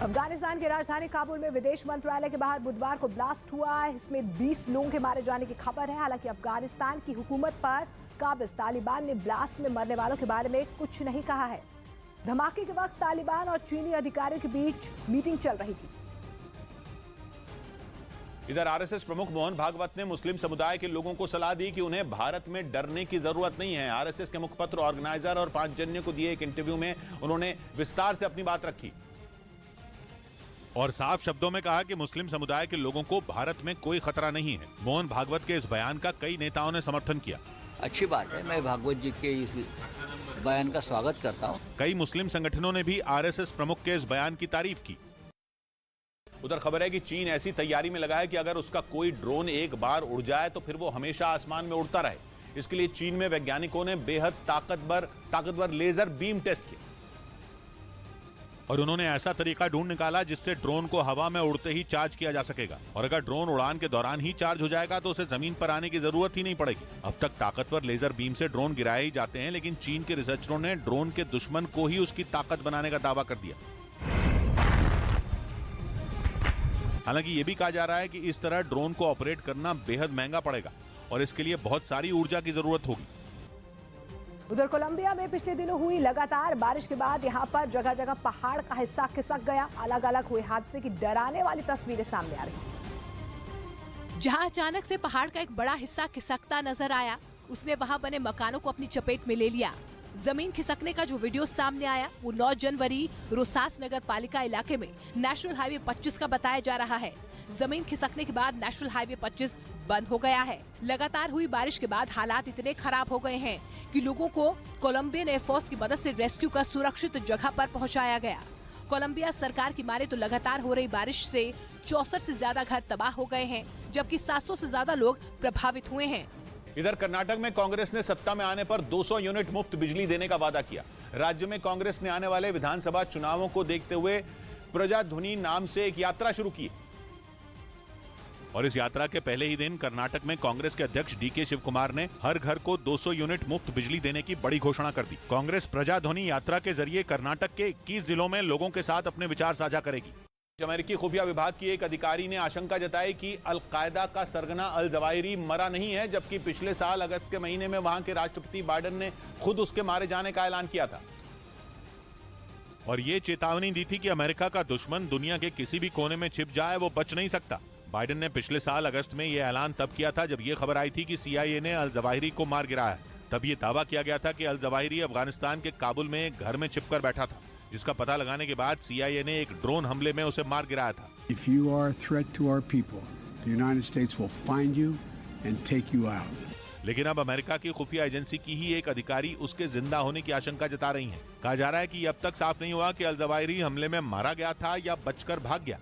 अफगानिस्तान की राजधानी काबुल में विदेश मंत्रालय के बाहर बुधवार को ब्लास्ट हुआ है। इसमें 20 लोगों के मारे जाने की खबर है। हालांकि अफगानिस्तान की हुकूमत पर काबिज तालिबान ने ब्लास्ट में मरने वालों के बारे में कुछ नहीं कहा है। धमाके के वक्त तालिबान और चीनी अधिकारियों के बीच मीटिंग चल रही थी। इधर आरएसएस प्रमुख मोहन भागवत ने मुस्लिम समुदाय के लोगों को सलाह दी कि उन्हें भारत में डरने की जरूरत नहीं है। आरएसएस के मुखपत्र, ऑर्गेनाइजर और पांचजन्य को दिए एक इंटरव्यू में उन्होंने विस्तार से अपनी बात रखी और साफ शब्दों में कहा कि मुस्लिम समुदाय के लोगों को भारत में कोई खतरा नहीं है। मोहन भागवत के इस बयान का कई नेताओं ने समर्थन किया। अच्छी बात है, मैं भागवत जी के इस बयान का स्वागत करता हूं। कई मुस्लिम संगठनों ने भी आरएसएस प्रमुख के इस बयान की तारीफ की। उधर खबर है कि चीन ऐसी तैयारी में लगा है कि अगर उसका कोई ड्रोन एक बार उड़ जाए तो फिर वो हमेशा आसमान में उड़ता रहे। इसके लिए चीन में वैज्ञानिकों ने बेहद ताकतवर लेजर बीम टेस्ट किया और उन्होंने ऐसा तरीका ढूंढ निकाला जिससे ड्रोन को हवा में उड़ते ही चार्ज किया जा सकेगा। और अगर ड्रोन उड़ान के दौरान ही चार्ज हो जाएगा तो उसे जमीन पर आने की जरूरत ही नहीं पड़ेगी। अब तक ताकतवर लेजर बीम से ड्रोन गिराए ही जाते हैं, लेकिन चीन के रिसर्चरों ने ड्रोन के दुश्मन को ही उसकी ताकत बनाने का दावा कर दिया। हालांकि यह भी कहा जा रहा है कि इस तरह ड्रोन को ऑपरेट करना बेहद महंगा पड़ेगा और इसके लिए बहुत सारी ऊर्जा की जरूरत होगी। उधर कोलंबिया में पिछले दिनों हुई लगातार बारिश के बाद यहां पर जगह जगह पहाड़ का हिस्सा खिसक गया। अलग अलग हुए हादसे की डराने वाली तस्वीरें सामने आ रही। जहां अचानक से पहाड़ का एक बड़ा हिस्सा खिसकता नजर आया, उसने वहां बने मकानों को अपनी चपेट में ले लिया। जमीन खिसकने का जो वीडियो सामने आया वो 9 जनवरी रोसास नगर पालिका इलाके में नेशनल हाईवे 25 का बताया जा रहा है। जमीन खिसकने के बाद नेशनल हाईवे 25 बंद हो गया है। लगातार हुई बारिश के बाद हालात इतने खराब हो गए हैं कि लोगों को कोलंबियन एयरफोर्स की मदद से रेस्क्यू कर सुरक्षित जगह पर पहुंचाया गया। कोलंबिया सरकार की माने तो लगातार हो रही बारिश से 64 से ज्यादा घर तबाह हो गए हैं, जबकि 700 से ज्यादा लोग प्रभावित हुए हैं। इधर कर्नाटक में कांग्रेस ने सत्ता में आने पर 200 यूनिट मुफ्त बिजली देने का वादा किया। राज्य में कांग्रेस ने आने वाले विधानसभा चुनावों को देखते हुए प्रजाध्वनि नाम से एक यात्रा शुरू की और इस यात्रा के पहले ही दिन कर्नाटक में कांग्रेस के अध्यक्ष डीके शिव कुमार ने हर घर को 200 यूनिट मुफ्त बिजली देने की बड़ी घोषणा कर दी। कांग्रेस प्रजाध्वनि यात्रा के जरिए कर्नाटक के 21 जिलों में लोगों के साथ अपने विचार साझा करेगी। अमेरिकी खुफिया विभाग की एक अधिकारी ने आशंका जताई कि अलकायदा का सरगना अल जवाहिरी मरा नहीं है, जबकि पिछले साल अगस्त के महीने में वहां के राष्ट्रपति बाइडेन ने खुद उसके मारे जाने का ऐलान किया था और ये चेतावनी दी थी कि अमेरिका का दुश्मन दुनिया के किसी भी कोने में छिप जाए वो बच नहीं सकता। बाइडेन ने पिछले साल अगस्त में यह ऐलान तब किया था जब यह खबर आई थी कि CIA ने अल जवाहिरी को मार गिराया है। तब ये दावा किया गया था कि अल जवाहिरी अफगानिस्तान के काबुल में एक घर में छिपकर बैठा था, जिसका पता लगाने के बाद CIA ने एक ड्रोन हमले में उसे मार गिराया था। If you are a threat to our people, the United States will find you and take you out. लेकिन अब अमेरिका की खुफिया एजेंसी की ही एक अधिकारी उसके जिंदा होने की आशंका जता रही है। कहा जा रहा है कि अब तक साफ नहीं हुआ कि अल जवाहिरी हमले में मारा गया था या बचकर भाग गया।